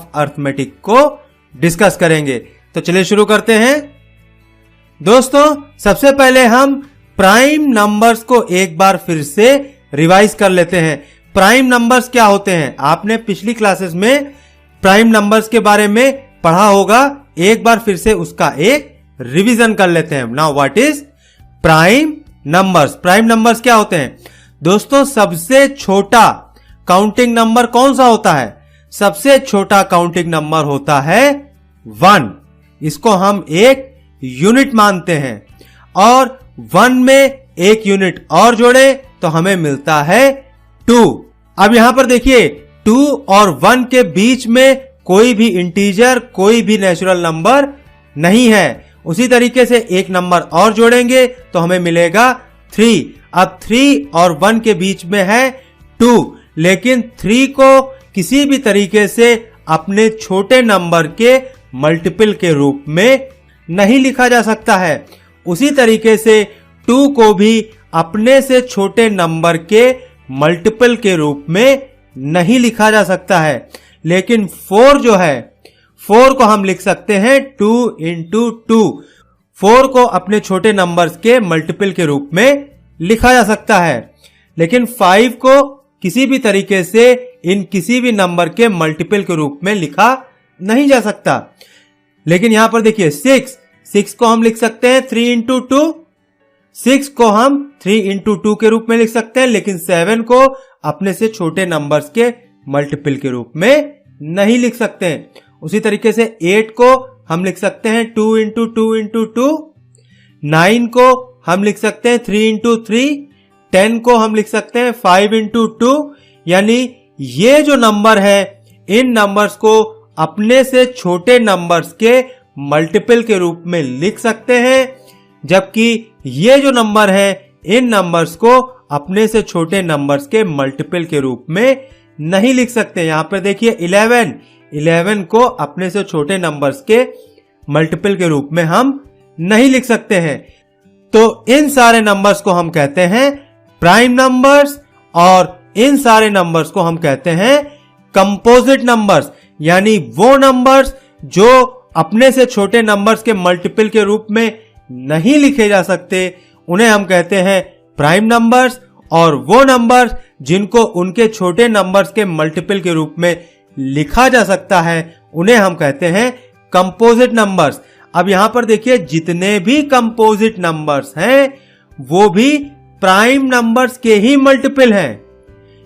Of arithmetic को discuss करेंगे। तो चलिए शुरू करते हैं। दोस्तों, सबसे पहले हम प्राइम नंबर्स को एक बार फिर से रिवाइज कर लेते हैं। प्राइम नंबर्स क्या होते हैं? आपने पिछली क्लासेस में प्राइम नंबर्स के बारे में पढ़ा होगा, एक बार फिर से उसका एक रिवीजन कर लेते हैं। Now what is prime numbers? Prime numbers क्या होते हैं? दोस्तों, सबसे छोटा काउंटिंग नंबर कौन सा होता है? सबसे छोटा काउंटिंग नंबर होता है 1। इसको हम एक यूनिट मानते हैं और 1 में एक यूनिट और जोड़े तो हमें मिलता है 2। अब यहां पर देखिए, 2 और 1 के बीच में कोई भी इंटीजर, कोई भी नेचुरल नंबर नहीं है। उसी तरीके से एक नंबर और जोड़ेंगे तो हमें मिलेगा 3। अब 3 और 1 के बीच में है 2, लेकिन 3 को किसी भी तरीके से अपने छोटे नंबर के मल्टीपल के रूप में नहीं लिखा जा सकता है। उसी तरीके से 2 को भी अपने से छोटे नंबर के मल्टीपल के रूप में नहीं लिखा जा सकता है। लेकिन 4 जो है, 4 को हम लिख सकते हैं 2 into 2। 4 को अपने छोटे नंबर्स के मल्टीपल के रूप में लिखा जा सकता है। लेकिन 5 को किसी भी तरीके से इन किसी भी नंबर के मल्टीपल के रूप में लिखा नहीं जा सकता। लेकिन यहां पर देखिए 6 को हम लिख सकते हैं 3 into 2। 6 को हम 3 into 2 के रूप में लिख सकते हैं, लेकिन 7 को अपने से छोटे नंबर्स के मल्टीपल के रूप में नहीं लिख सकते हैं। उसी तरीके से 8 को हम लिख सकते हैं 2 into 2 into 2। 9 को हम लिख सकते हैं 3 into 3। 10 को हम लिख सकते हैं 5 into 2। यानी ये जो नंबर है, इन नंबर्स को अपने से छोटे नंबर्स के मल्टीपल के रूप में लिख सकते हैं, जबकि ये जो नंबर है, इन नंबर्स को अपने से छोटे नंबर्स के मल्टीपल के रूप में नहीं लिख सकते। यहां पर देखिए 11 को अपने से छोटे नंबर्स के मल्टीपल के रूप में हम नहीं लिख सकते हैं। तो इन सारे नंबर्स को हम कहते हैं प्राइम नंबर्स, और इन सारे नंबर्स को हम कहते हैं कंपोजिट नंबर्स। यानी वो नंबर्स जो अपने से छोटे नंबर्स के मल्टीपल के रूप में नहीं लिखे जा सकते, उन्हें हम कहते हैं प्राइम नंबर्स। और वो नंबर्स जिनको उनके छोटे नंबर्स के मल्टीपल के रूप में लिखा जा सकता है, उन्हें हम कहते हैं कंपोजिट नंबर्स। अब यहां पर देखिए, जितने भी कंपोजिट नंबर्स हैं वो भी प्राइम नंबर्स के ही मल्टीपल हैं।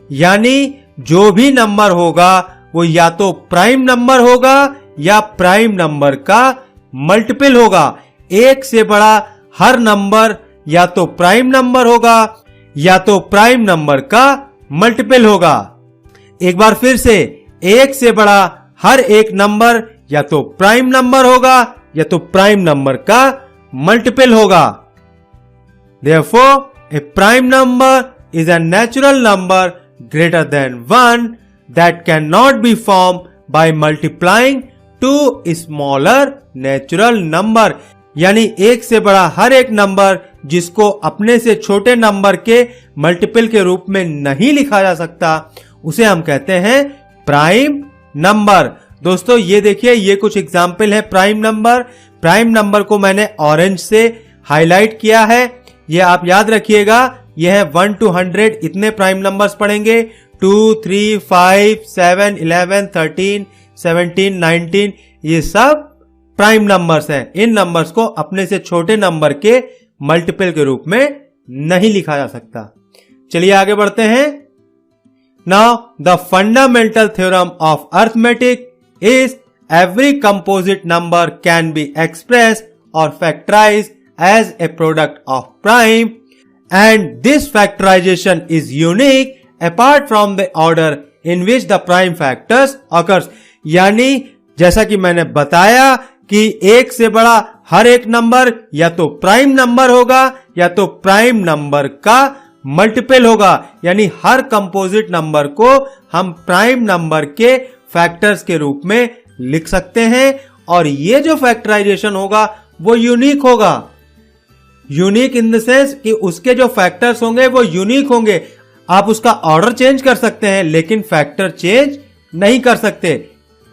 यानी जो भी नंबर होगा वो या तो प्राइम नंबर होगा या प्राइम नंबर का मल्टीपल होगा। एक से बड़ा हर नंबर या तो प्राइम नंबर होगा या तो प्राइम नंबर का मल्टीपल होगा। एक बार फिर से, एक से बड़ा हर एक नंबर या तो प्राइम नंबर होगा या तो प्राइम नंबर का मल्टीपल होगा। Therefore, a prime number is a natural number greater than 1 that cannot be formed by multiplying two smaller natural number। यानी एक से बड़ा हर एक नंबर जिसको अपने से छोटे नंबर के मल्टीपल के रूप में नहीं लिखा जा सकता, उसे हम कहते हैं प्राइम नंबर। दोस्तों, ये देखिए, ये कुछ एग्जाम्पल है प्राइम नंबर। प्राइम नंबर को मैंने ऑरेंज से हाईलाइट किया है, ये आप याद रखिएगा। यह है 1 to 100, इतने प्राइम नंबर्स पढ़ेंगे। 2, 3, 5, 7, 11, 13, 17, 19, ये सब प्राइम नंबर्स हैं। इन नंबर्स को अपने से छोटे नंबर के मल्टीपल के रूप में नहीं लिखा जा सकता। चलिए आगे बढ़ते हैं। Now the fundamental theorem of arithmetic is every composite number can be expressed or factorized as a product of prime, and this factorization is unique apart from the order in which the prime factors occurs। यानी जैसा कि मैंने बताया कि एक से बड़ा हर एक नंबर या तो प्राइम नंबर होगा या तो प्राइम नंबर का मल्टीपल होगा। यानी हर कंपोजिट नंबर को हम प्राइम नंबर के फैक्टर्स के रूप में लिख सकते हैं, और ये जो फैक्टराइजेशन होगा वो यूनिक होगा। यूनिक इन द सेंस कि उसके जो फैक्टर्स होंगे वो यूनिक होंगे। आप उसका ऑर्डर चेंज कर सकते हैं लेकिन फैक्टर चेंज नहीं कर सकते।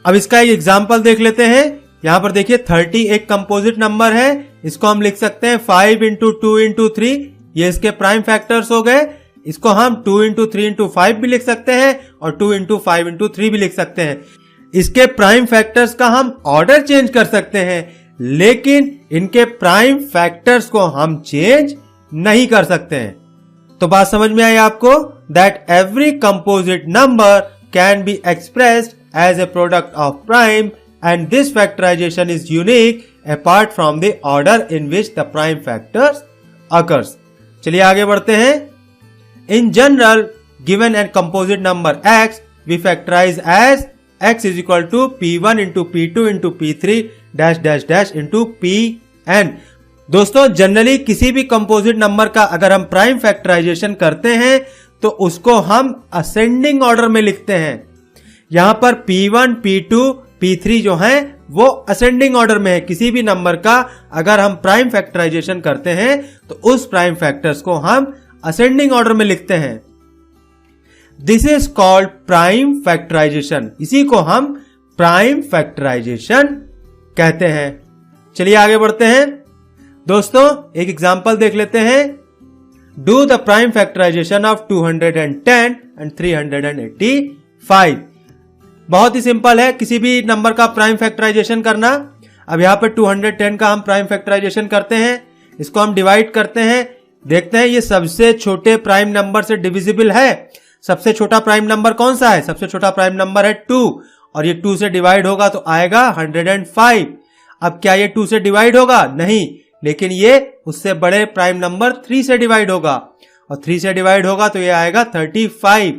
अब इसका एक एग्जाम्पल देख लेते हैं। यहाँ पर देखिए 30 एक कंपोजिट नंबर है, इसको हम लिख सकते हैं 5 इंटू 2 इंटू 3, ये इसके प्राइम फैक्टर्स हो गए। इसको हम 2 इंटू 3 इंटू 5 भी लिख सकते हैं और 2 इंटू 5 इंटू 3 भी लिख सकते हैं। इसके प्राइम फैक्टर्स का हम ऑर्डर चेंज कर सकते हैं, लेकिन इनके प्राइम फैक्टर्स को हम चेंज नहीं कर सकते हैं। तो बात समझ में आई आपको? That every composite number can be expressed as a product of prime and this factorisation is unique apart from the order in which the prime factors occurs. चलिए आगे बढ़ते हैं। In general given an composite number x we factorize as x is equal to p1 into p2 into p3 dash dash dash into pn। दोस्तों generally किसी भी composite number का अगर हम प्राइम फैक्टराइजेशन करते हैं तो उसको हम असेंडिंग ऑर्डर में लिखते हैं। यहां पर p1 p2 p3 जो है वो असेंडिंग ऑर्डर में है। किसी भी नंबर का अगर हम प्राइम फैक्टराइजेशन करते हैं तो उस प्राइम फैक्टर्स को हम असेंडिंग ऑर्डर में लिखते हैं। This is called prime factorisation, इसी को हम प्राइम फैक्टराइजेशन कहते हैं। चलिए आगे बढ़ते हैं। दोस्तों एक एग्जांपल देख लेते हैं। Do the prime factorisation of 210 and 385। बहुत ही सिंपल है किसी भी नंबर का प्राइम फैक्टराइजेशन करना। अब यहां पर 210 का हम प्राइम फैक्टराइजेशन करते हैं, इसको हम डिवाइड करते हैं, देखते हैं ये सबसे छोटे प्राइम नंबर से डिविजिबल है। सबसे छोटा प्राइम नंबर कौन सा है? सबसे छोटा प्राइम नंबर है 2 और ये 2 से डिवाइड होगा तो आएगा 105। अब क्या ये 2 से डिवाइड होगा? नहीं, लेकिन ये उससे बड़े प्राइम नंबर 3 से डिवाइड होगा और 3 से डिवाइड होगा तो ये आएगा 35।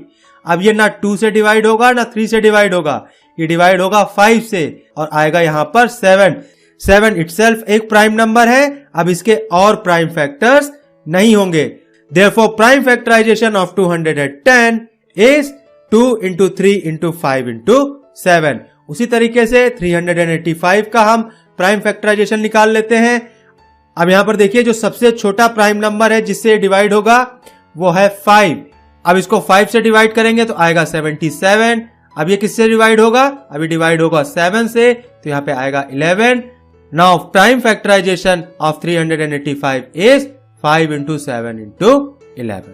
अब ये ना 2 से डिवाइड होगा ना 3 से डिवाइड होगा, ये डिवाइड होगा 5 से और आएगा यहां पर 7। 7 इटसेल्फ एक प्राइम नंबर है। अब इसके और प्राइम फैक्टर्स नहीं होंगे। Therefore, prime factorization of 210 is 2 into 3 into 5 into 7। उसी तरीके से 385 का हम प्राइम फैक्टराइजेशन निकाल लेते हैं। अब यहां पर देखिए जो सबसे छोटा प्राइम नंबर है जिससे डिवाइड होगा वो है 5। अब इसको 5 से डिवाइड करेंगे तो आएगा 77। अब ये किससे डिवाइड होगा? अभी डिवाइड होगा 7 से तो यहां पे आएगा 11। Now prime factorisation of 385 is 5 into 7 into 11।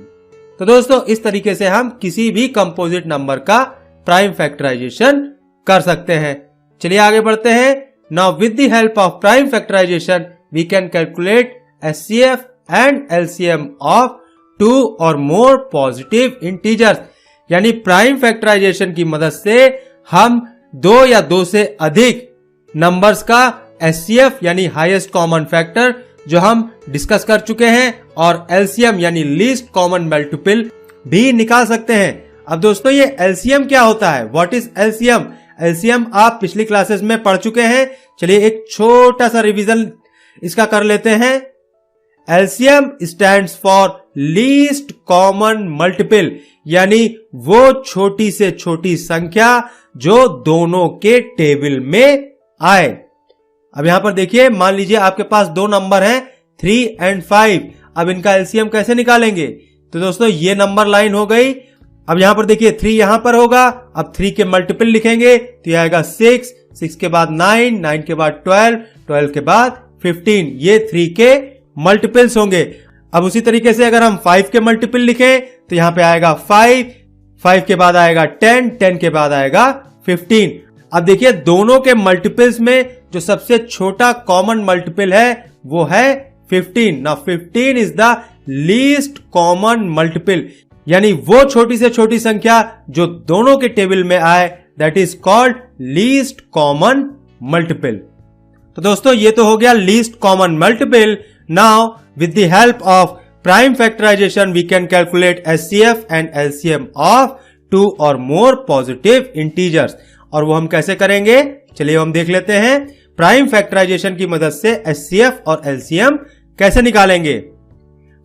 तो दोस्तों इस तरीके से हम किसी भी कंपोजिट नंबर का प्राइम फैक्टराइजेशन कर सकते हैं। चलिए आगे बढ़ते हैं। Now with the help of prime factorisation we can calculate HCF and LCM of 2 और मोर पॉजिटिव इंटीजर्स। यानी प्राइम फैक्टराइजेशन की मदद से हम 2 या 2 से अधिक नंबर्स का एचसीएफ यानी हाईएस्ट कॉमन फैक्टर जो हम डिस्कस कर चुके हैं और एलसीएम यानी लीस्ट कॉमन मल्टीपल भी निकाल सकते हैं। अब दोस्तों ये एलसीएम क्या होता है? What is LCM? एलसीएम आप पिछली क्लासेस में पढ़ चुके हैं। चलिए एक छोटा सा रिवीजन इसका कर लेते हैं। LCM stands for least common multiple, यानी वो छोटी से छोटी संख्या जो दोनों के टेबल में आए। अब यहां पर देखिए मान लीजिए आपके पास 2 नंबर हैं 3 और 5। अब इनका एलसीएम कैसे निकालेंगे? तो दोस्तों ये नंबर लाइन हो गई। अब यहां पर देखिए 3 यहां पर होगा। अब 3 के मल्टीपल लिखेंगे तो यह आएगा 6, 6 के बाद 9, 9 के बाद 12, 12 के बाद 15। ये 3 के मल्टीपल्स होंगे। अब उसी तरीके से अगर हम 5 के मल्टीपल लिखें तो यहां पे आएगा 5, 5 के बाद आएगा 10, 10 के बाद आएगा 15। अब देखिए दोनों के मल्टीपल्स में जो सबसे छोटा कॉमन मल्टीपल है वो है 15। Now 15 is the least common multiple, यानी वो छोटी से छोटी संख्या जो दोनों के टेबल में आए, that is called least common multiple. तो दोस्तों ये तो हो गया least common multiple. Now with the help of prime factorisation we can calculate HCF and LCM of 2 और मोर पॉजिटिव इंटीजर्स। और वो हम कैसे करेंगे? चलिए हम देख लेते हैं। प्राइम फैक्टराइजेशन की मदद से एचसीएफ और एलसीएम कैसे निकालेंगे।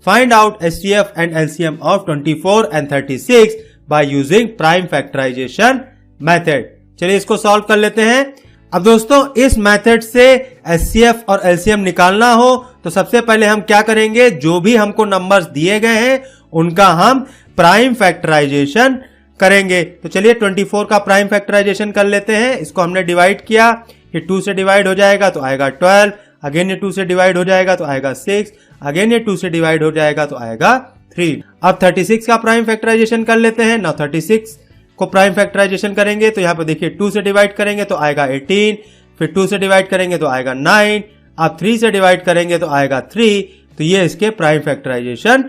Find out HCF and LCM of 24 and 36 by using prime factorisation method. चलिए इसको सॉल्व कर लेते हैं। अब दोस्तों इस मेथड से एचसीएफ और एलसीएम निकालना हो तो सबसे पहले हम क्या करेंगे? जो भी हमको नंबर्स दिए गए हैं उनका हम प्राइम फैक्टराइजेशन करेंगे। तो चलिए 24 का प्राइम फैक्टराइजेशन कर लेते हैं। इसको हमने डिवाइड किया, ये 2 से डिवाइड हो जाएगा तो आएगा 12, अगेन ये 2 से डिवाइड हो जाएगा तो आएगा 6, अगेन ये 2 से डिवाइड हो जाएगा तो आएगा 3। अब 36 का प्राइम फैक्टराइजेशन कर लेते हैं। नाउ 36 को प्राइम फैक्टराइजेशन करेंगे तो यहाँ पे देखिए 2 से डिवाइड करेंगे तो आएगा 18, फिर 2 से डिवाइड करेंगे तो आएगा 9, अब 3 से डिवाइड करेंगे तो आएगा 3। तो ये इसके प्राइम फैक्टराइजेशन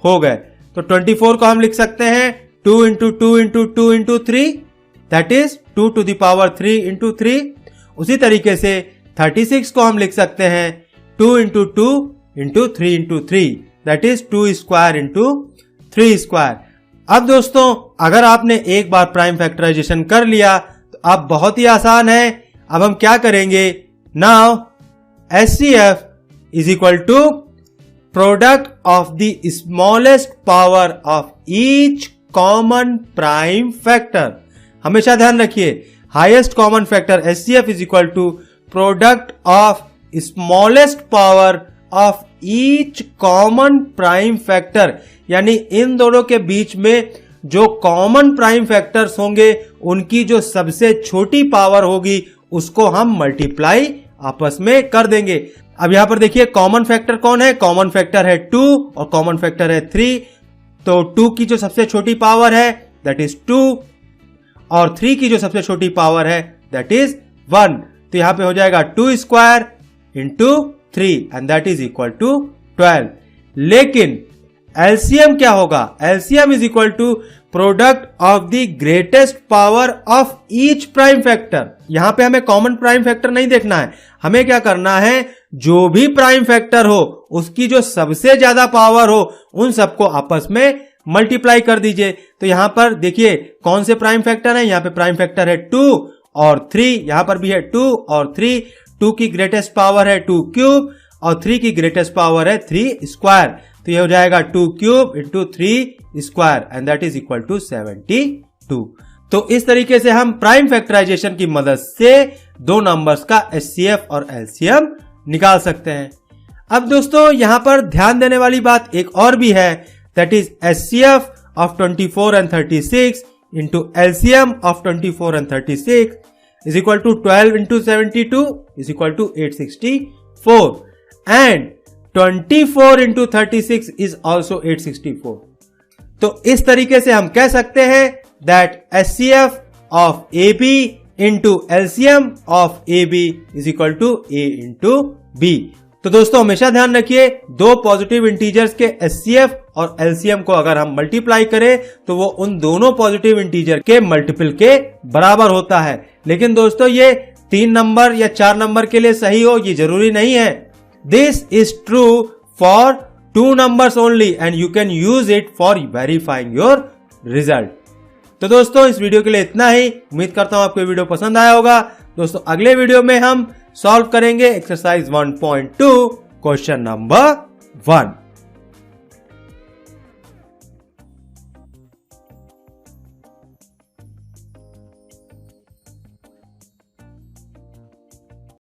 हो गए। तो 24 को हम लिख सकते हैं 2 into 2 into 2 into 3, that is 2 to the power 3 into 3। उसी तरीके से 36 को हम लिख सकते हैं 2 into 2 into 3 into 3, that is 2 square into 3 square. अब दोस्तों अगर आपने एक बार प्राइम फैक्टराइजेशन कर लिया तो अब बहुत ही आसान है। अब हम क्या करेंगे, now HCF is equal to product of the smallest power of each common prime factor। हमेशा ध्यान रखिए, highest common factor HCF is equal to product of smallest power of each common prime factor, यानी इन दोनों के बीच में जो common prime factors होंगे उनकी जो सबसे छोटी पावर होगी उसको हम मल्टीप्लाई आपस में कर देंगे। अब यहां पर देखिए कॉमन फैक्टर कौन है, कॉमन फैक्टर है 2 और कॉमन फैक्टर है 3। तो 2 की जो सबसे छोटी पावर है दैट इज 2 और 3 की जो सबसे छोटी पावर है दैट इज 1। तो यहां पे हो जाएगा 2 square into 3 and that is equal to 12। लेकिन एलसीएम क्या होगा, LCM is equal to product of the greatest power of each prime factor. यहां पे हमें कॉमन प्राइम फैक्टर नहीं देखना है, हमें क्या करना है, जो भी प्राइम फैक्टर हो उसकी जो सबसे ज्यादा पावर हो उन सबको आपस में मल्टीप्लाई कर दीजिए। तो यहां पर देखिए कौन से प्राइम फैक्टर है, यहां पे प्राइम फैक्टर है 2 और 3, यहां पर भी है 2 और 3। 2 की ग्रेटेस्ट पावर है 2 क्यूब और 3 की ग्रेटेस्ट पावर है 3 स्क्वायर। तो ये हो जाएगा 2 cube into 3 square and that is equal to 72। तो इस तरीके से हम प्राइम फैक्टराइजेशन की मदद से दो नंबर्स का HCF और LCM निकाल सकते हैं। अब दोस्तों यहां पर ध्यान देने वाली बात एक और भी है, that is HCF of 24 and 36 into LCM of 24 and 36 is equal to 12 into 72 is equal to 864 and 24 into 36 is also 864। तो इस तरीके से हम कह सकते हैं that HCF of AB into LCM of AB is equal to A into B। तो दोस्तों हमेशा ध्यान रखिए, दो पॉजिटिव इंटीजर्स के HCF और LCM को अगर हम मल्टीप्लाई करें तो वो उन दोनों पॉजिटिव इंटीजर के मल्टीपल के बराबर होता है। लेकिन दोस्तों ये 3 नंबर या 4 नंबर के लिए सही हो ये जरूरी नहीं है। This is true for 2 numbers only and you can use it for verifying your result। तो दोस्तों इस वीडियो के लिए इतना ही। उम्मीद करता हूं आपको ये वीडियो पसंद आया होगा। दोस्तों अगले वीडियो में हम सॉल्व करेंगे एक्सरसाइज 1.2 क्वेश्चन नंबर 1।